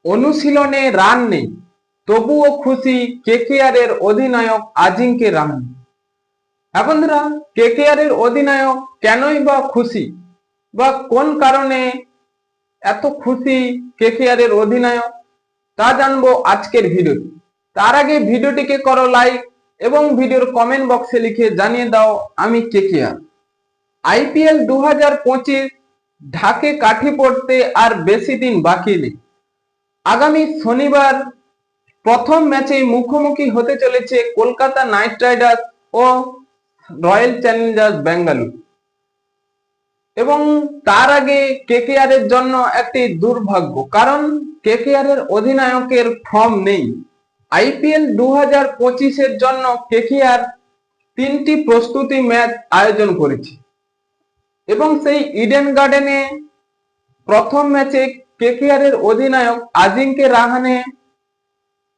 অনুশীলনে রান নেই, তবুও খুশি কেকেআর এর অধিনায়ক আজিঙ্কে রাহানে। হ্যাঁ বন্ধুরা, কেকেআর এর অধিনায়ক কেনই বা খুশি বা কোন কারণে এত খুশি কেকেআর এর অধিনায়ক, তা জানবো আজকের ভিডিওতে। তার আগে ভিডিওটিকে করো লাইক এবং ভিডিওর কমেন্ট বক্সে লিখে জানিয়ে দাও আমি কেকেআর। আইপিএল 2025 ঢাকে কাঠি পড়তে আর বেশি দিন বাকি নেই। আগামী শনিবার প্রথম ম্যাচে মুখোমুখি হতে চলেছে কলকাতা নাইট রাইডার্স ও রয়্যাল চ্যালেঞ্জার্স বেঙ্গালুরু। এবং তার আগে কেকেআর এর জন্য একটি দুর্ভাগ্য, কারণ কেকেআর এর অধিনায়কের ফর্ম নেই। আইপিএল 2025 এর জন্য কেকেআর 3টি প্রস্তুতি ম্যাচ আয়োজন করেছে এবং সেই ইডেন গার্ডেনে প্রথম ম্যাচে কেকেআর এর অধিনায়ক আজিঙ্কে রাহানে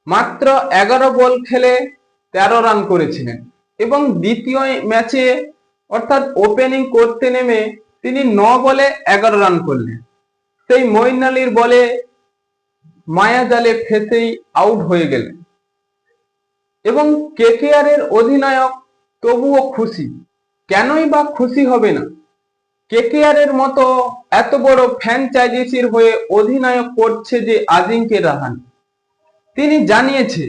মাত্র 11 বল খেলে 13 রান করেছিলেন এবং দ্বিতীয় ম্যাচে অর্থাৎ ওপেনিং করতে নেমে তিনি 9 বলে 11 রান করলেন। সেই মঈন আলীর বলে মায়াজালে ফেসেই আউট হয়ে গেলেন। এবং কেকেআর এর অধিনায়ক তবুও খুশি। কেনই বা খুশি হবে না? কেকেআর এর মতো এত বড় ফ্র্যাঞ্চাইজির হয়ে অধিনায়ক করছে যে আজিঙ্কে রাহানে। তিনি জানিয়েছে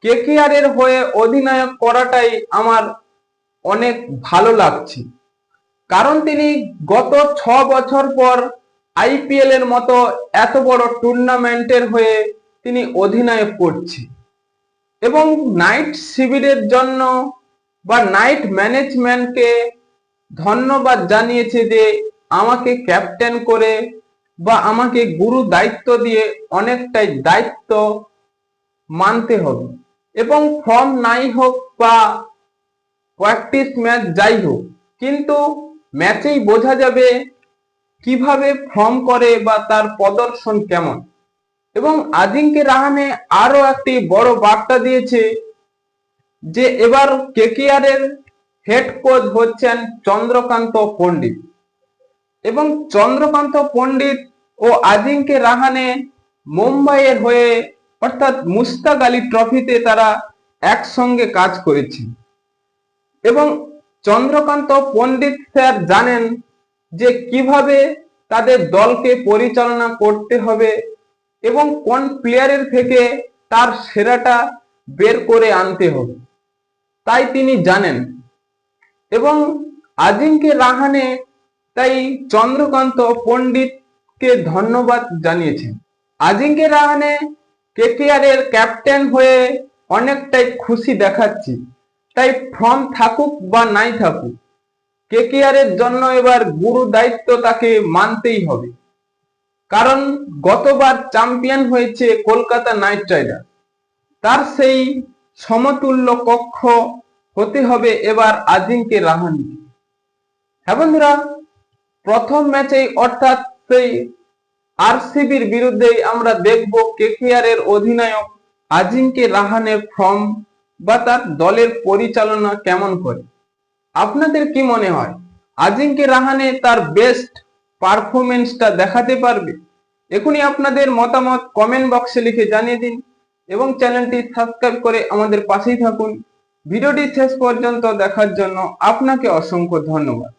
কেকেআর এর হয়ে অধিনায়ক করাটাই আমার অনেক ভালো লাগছে, কারণ তিনি গত 6 বছর পর আইপিএল এর মতো এত বড় টুর্নামেন্টের হয়ে তিনি অধিনায়ক করছে এবং নাইট শিবিরের জন্য বা নাইট ম্যানেজমেন্টকে ধন্যবাদ জানিয়েছে যে আমাকে ক্যাপ্টেন করে বা আমাকে গুরু দায়িত্ব দিয়ে অনেকটাই দায়িত্ব মানতে হবে এবং ফর্ম নাই হোক বা প্র্যাকটিস ম্যাচ যাই হোক, কিন্তু ম্যাচেই বোঝা যাবে কিভাবে ফর্ম করে বা তার প্রদর্শন কেমন। এবং আজিঙ্কে রাহানে আরো একটি বড় বার্তা দিয়েছে যে এবার কেকেআর এর হেড কোচ হচ্ছেন চন্দ্রকান্ত পণ্ডিত এবং চন্দ্রকান্ত পণ্ডিত ও আজিঙ্কে রাহানে মুম্বাইয়ের হয়ে অর্থাৎ মুস্তাক আলী ট্রফিতে তারা একসঙ্গে কাজ করেছেন এবং চন্দ্রকান্ত পণ্ডিত স্যার জানেন যে কিভাবে তাদের দলকে পরিচালনা করতে হবে এবং কোন প্লেয়ারের থেকে তার সেরাটা বের করে আনতে হবে, তাই তিনি জানেন। এবং আজিঙ্কে রাহানে তাই চন্দ্রকান্ত পণ্ডিতকে ধন্যবাদ জানিয়েছেন। আজিঙ্কে রাহানে কেকেআর এর ক্যাপ্টেন হয়ে অনেকটাই খুশি দেখাচ্ছি, তাই ফর্ম থাকুক বা নাই থাকুক কেকেআর এর জন্য এবার গুরু দায়িত্ব তাকে মানতেই হবে, কারণ গতবার চ্যাম্পিয়ন হয়েছে কলকাতা নাইট রাইডার্স। তার সেই সমতুল্য কক্ষ হতে হবে এবার আজিঙ্কে রাহানে। হ্যাঁ বন্ধুরা, প্রথম ম্যাচেই অর্থাৎ সেই আরসিবির বিরুদ্ধেই আমরা দেখব কেকেআর এর অধিনায়ক আজিঙ্কে রাহানের ফর্ম বা তার দলের পরিচালনা কেমন করে। আপনাদের কি মনে হয়, আজিঙ্কে রাহানে তার বেস্ট পারফরমেন্সটা দেখাতে পারবে? এখনই আপনাদের মতামত কমেন্ট বক্সে লিখে জানিয়ে দিন এবং চ্যানেলটি সাবস্ক্রাইব করে আমাদের পাশেই থাকুন। ভিডিওটি শেষ পর্যন্ত দেখার জন্য আপনাকে অসংখ্য ধন্যবাদ।